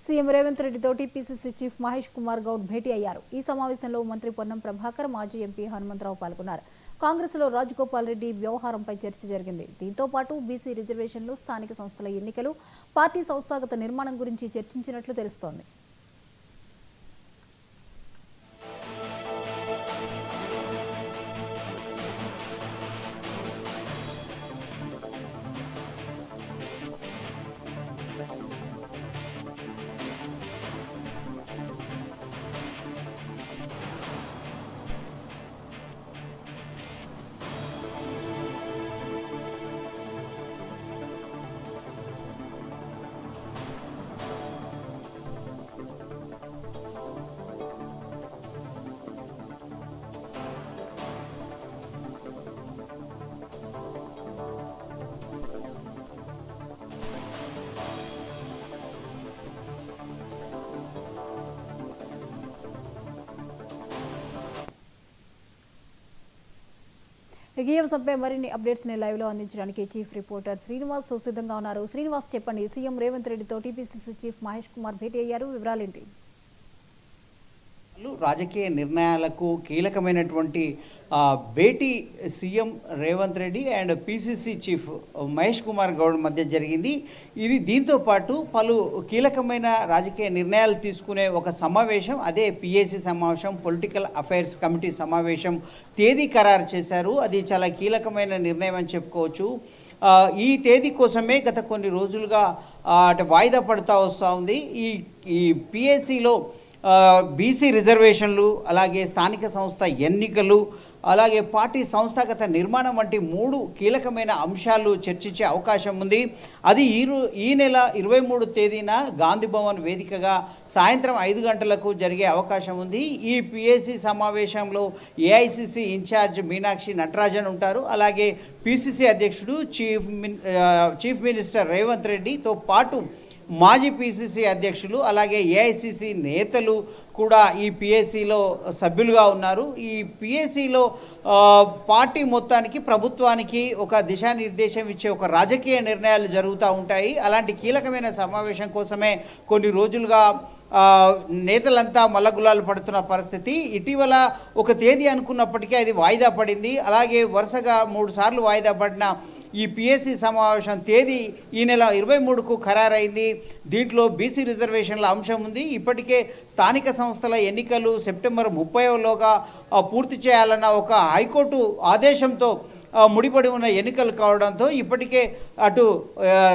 CM Revanth రెడ్డితో TPCC chief Mahesh Kumar Goud భేటీ అయ్యారు. ఈ సమావేశంలో మంత్రి పొన్నం ప్రభాకర్, మాజీ ఎంపీ హనుమంతరావు పాల్గొన్నారు. కాంగ్రెస్లో రాజగోపాల్ రెడ్డి వ్యవహారంపై చర్చ జరిగింది. దీంతో పాటు బీసీ రిజర్వేషన్లు, స్థానిక సంస్థల ఎన్నికలు, పార్టీ సంస్థాగత నిర్మాణం గురించి చర్చించినట్లు తెలుస్తోంది. ఈ అంశంపై మరిన్ని అప్డేట్స్ ని లైవ్ లో అందించడానికి చీఫ్ రిపోర్టర్ శ్రీనివాస్ సిద్ధంగా ఉన్నారు. శ్రీనివాస్, చెప్పండి, సీఎం రేవంత్ రెడ్డితో టీపీసీసీ చీఫ్ మహేష్ కుమార్ భేటీ అయ్యారు, వివరాలేంటి? రాజకీయ నిర్ణయాలకు కీలకమైనటువంటి భేటీ CM Revanth Reddy and PCC chief Mahesh Kumar Goud మధ్య జరిగింది. దీంతో పాటు పలు కీలకమైన రాజకీయ నిర్ణయాలు తీసుకునే ఒక సమావేశం, అదే పిఏసీ సమావేశం, పొలిటికల్ అఫైర్స్ కమిటీ సమావేశం తేదీ ఖరారు చేశారు. అది చాలా కీలకమైన నిర్ణయం అని చెప్పుకోవచ్చు. ఈ తేదీ కోసమే గత కొన్ని రోజులుగా వాయిదా పడుతూ వస్తూ ఉంది. ఈ పిఏసీలో బీసీ రిజర్వేషన్లు, అలాగే స్థానిక సంస్థ ఎన్నికలు, అలాగే పార్టీ సంస్థాగత నిర్మాణం వంటి 3 కీలకమైన అంశాలు చర్చించే అవకాశం ఉంది. అది ఈ నెల 23 తేదీన గాంధీ భవన్ వేదికగా సాయంత్రం 5 గంటలకు జరిగే అవకాశం ఉంది. ఈ పిఏసీ సమావేశంలో ఏఐసిసి ఇన్ఛార్జ్ మీనాక్షి నటరాజన్ ఉంటారు. అలాగే పిసిసి అధ్యక్షుడు చీఫ్ మినిస్టర్ రేవంత్ రెడ్డితో పాటు మాజీ పిసిసి అధ్యక్షులు, అలాగే ఏఐసిసి నేతలు కూడా ఈ పిఏసీలో సభ్యులుగా ఉన్నారు. ఈ పిఏసీలో పార్టీ మొత్తానికి, ప్రభుత్వానికి ఒక దిశానిర్దేశం ఇచ్చే ఒక రాజకీయ నిర్ణయాలు జరుగుతూ ఉంటాయి. అలాంటి కీలకమైన సమావేశం కోసమే కొన్ని రోజులుగా నేతలంతా మల్లగులాలు పడుతున్న పరిస్థితి. ఇటీవల ఒక తేదీ అనుకున్నప్పటికీ అది వాయిదా పడింది. అలాగే వరుసగా 3 సార్లు వాయిదా పడిన ఈ పిఎస్సి సమావేశం తేదీ ఈ నెల 23కు ఖరారైంది. దీంట్లో బీసీ రిజర్వేషన్ల అంశం ఉంది. ఇప్పటికే స్థానిక సంస్థల ఎన్నికలు సెప్టెంబర్ 30లోగా పూర్తి చేయాలన్న ఒక హైకోర్టు ఆదేశంతో ముడిపడి ఉన్న ఎన్నికలు కావడంతో ఇప్పటికే అటు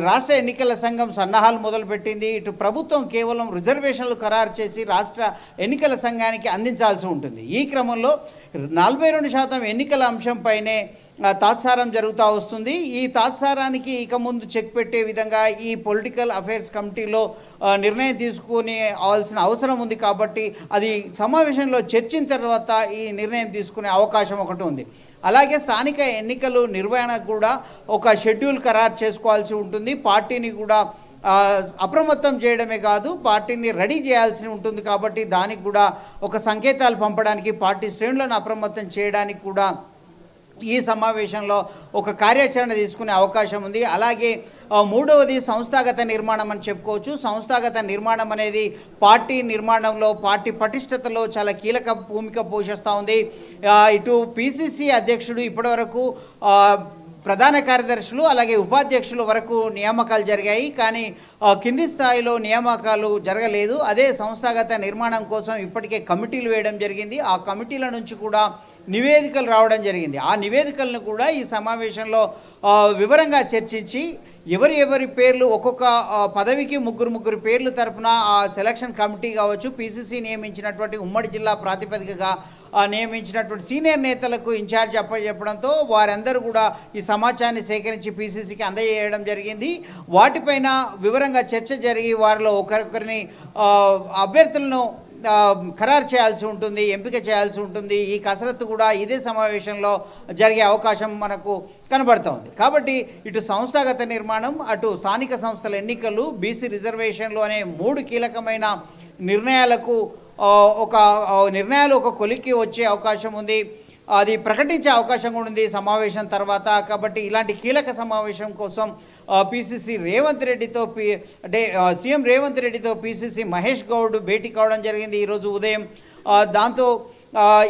రాష్ట్ర ఎన్నికల సంఘం సన్నాహాలు మొదలుపెట్టింది. ఇటు ప్రభుత్వం కేవలం రిజర్వేషన్లు ఖరారు చేసి రాష్ట్ర ఎన్నికల సంఘానికి అందించాల్సి ఉంటుంది. ఈ క్రమంలో 42% ఎన్నికల అంశంపైనే తాత్సారం జరుగుతూ వస్తుంది. ఈ తాత్సారానికి ఇక ముందు చెక్ పెట్టే విధంగా ఈ పొలిటికల్ అఫైర్స్ కమిటీలో నిర్ణయం తీసుకునే అవసరం ఉంది. కాబట్టి అది సమావేశంలో చర్చించిన తర్వాత ఈ నిర్ణయం తీసుకునే అవకాశం ఒకటి ఉంది. అలాగే స్థానిక ఎన్నికలు నిర్వహణకు కూడా ఒక షెడ్యూల్ ఖరారు చేసుకోవాల్సి ఉంటుంది. పార్టీని కూడా అప్రమత్తం చేయడమే కాదు, పార్టీని రెడీ చేయాల్సి ఉంటుంది. కాబట్టి దానికి కూడా ఒక సంకేతాలు పంపడానికి, పార్టీ శ్రేణులను అప్రమత్తం చేయడానికి కూడా ఈ సమావేశంలో ఒక కార్యాచరణ తీసుకునే అవకాశం ఉంది. అలాగే మూడవది సంస్థాగత నిర్మాణం అని చెప్పుకోవచ్చు. సంస్థాగత నిర్మాణం అనేది పార్టీ నిర్మాణంలో, పార్టీ పటిష్టతలో చాలా కీలక భూమిక పోషిస్తూ ఉంది. ఇటు పిసిసి అధ్యక్షుడు ఇప్పటివరకు ప్రధాన కార్యదర్శులు, అలాగే ఉపాధ్యక్షుల వరకు నియామకాలు జరిగాయి. కానీ కింది స్థాయిలో నియామకాలు జరగలేదు. అదే సంస్థాగత నిర్మాణం కోసం ఇప్పటికే కమిటీలు వేయడం జరిగింది. ఆ కమిటీల నుంచి కూడా నివేదికలు రావడం జరిగింది. ఆ నివేదికలను కూడా ఈ సమావేశంలో వివరంగా చర్చించి ఎవరి పేర్లు, ఒక్కొక్క పదవికి ముగ్గురు పేర్లు తరపున ఆ సెలక్షన్ కమిటీ కావచ్చు, పిసిసి నియమించినటువంటి ఉమ్మడి జిల్లా ప్రాతిపదికగా నియమించినటువంటి సీనియర్ నేతలకు ఇన్ఛార్జ్ అప్పచెప్పడంతో వారందరూ కూడా ఈ సమాచారాన్ని సేకరించి పిసిసికి అందజేయడం జరిగింది. వాటిపైన వివరంగా చర్చ జరిగి వారిలో ఒకరిని అభ్యర్థులను ఖరారు చేయాల్సి ఉంటుంది, ఎంపిక చేయాల్సి ఉంటుంది. ఈ కసరత్తు కూడా ఇదే సమావేశంలో జరిగే అవకాశం మనకు కనబడుతోంది. కాబట్టి ఇటు సంస్థాగత నిర్మాణం, అటు స్థానిక సంస్థల ఎన్నికలు, బీసీ రిజర్వేషన్లు అనే 3 కీలకమైన నిర్ణయాలు ఒక కొలిక్కి వచ్చే అవకాశం ఉంది. అది ప్రకటించే అవకాశం కూడా ఉంది సమావేశం తర్వాత. కాబట్టి ఇలాంటి కీలక సమావేశం కోసం పిసిసి రేవంత్ రెడ్డితో సీఎం రేవంత్ రెడ్డితో పిసిసి మహేష్ గౌడ్ భేటీ కావడం జరిగింది ఈరోజు ఉదయం. దాంతో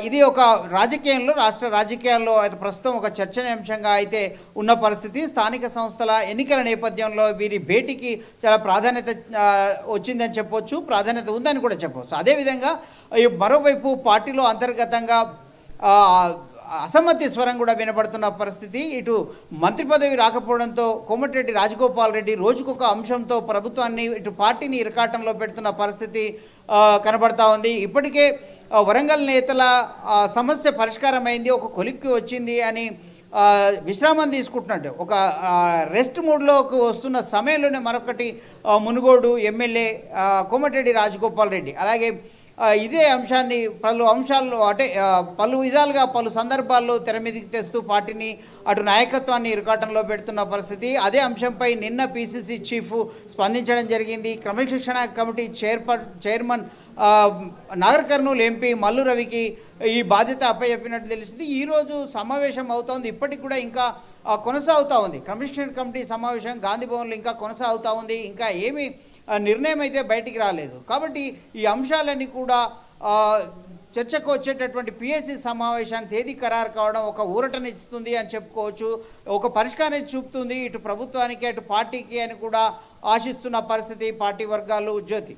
ఇది ఒక రాష్ట్ర రాజకీయాల్లో అయితే ప్రస్తుతం ఒక చర్చనీయాంశంగా అయితే ఉన్న పరిస్థితి. స్థానిక సంస్థల ఎన్నికల నేపథ్యంలో వీరి భేటీకి చాలా ప్రాధాన్యత వచ్చిందని చెప్పొచ్చు, ప్రాధాన్యత ఉందని కూడా చెప్పవచ్చు. అదేవిధంగా మరోవైపు పార్టీలో అంతర్గతంగా అసమ్మతి స్వరం కూడా వినబడుతున్న పరిస్థితి. ఇటు మంత్రి పదవి రాకపోవడంతో కోమటిరెడ్డి రాజగోపాల్ రెడ్డి రోజుకొక అంశంతో ప్రభుత్వాన్ని ఇటు పార్టీని ఇరకాటంలో పెడుతున్న పరిస్థితి కనబడతా ఉంది. ఇప్పటికే వరంగల్ నేతల సమస్య పరిష్కారమైంది, ఒక కొలిక్కి వచ్చింది అని విశ్రామం తీసుకుంటున్నట్టు ఒక రెస్ట్ మూడ్లోకి వస్తున్న సమయంలోనే మరొకటి మునుగోడు ఎమ్మెల్యే కోమటిరెడ్డి రాజగోపాల్ రెడ్డి అలాగే ఇదే అంశాన్ని పలు విధాలుగా పలు సందర్భాల్లో తెర మీదకి తెస్తూ పార్టీని అటు నాయకత్వాన్ని ఇరుకాటంలో పెడుతున్న పరిస్థితి. అదే అంశంపై నిన్న పిసిసి చీఫ్ స్పందించడం జరిగింది. క్రమశిక్షణ committee chairman Nagar Kurnool MP Mallu రవికి ఈ బాధ్యత అప్పచెప్పినట్టు తెలిసింది. ఈరోజు సమావేశం అవుతోంది, ఇప్పటికి కూడా ఇంకా కొనసాగుతూ ఉంది. క్రమశిక్షణ కమిటీ సమావేశం గాంధీ భవన్లో ఇంకా కొనసాగుతూ ఉంది. ఇంకా ఏమీ నిర్ణయం అయితే బయటికి రాలేదు. కాబట్టి ఈ అంశాలన్నీ కూడా చర్చకు వచ్చేటటువంటి పిఎస్సి సమావేశాన్ని తేదీ ఖరారు కావడం ఒక ఊరటనిస్తుంది అని చెప్పుకోవచ్చు, ఒక పరిష్కారం చూపుతుంది ఇటు ప్రభుత్వానికి అటు పార్టీకి అని కూడా ఆశిస్తున్న పరిస్థితి పార్టీ వర్గాలు. జ్యోతి.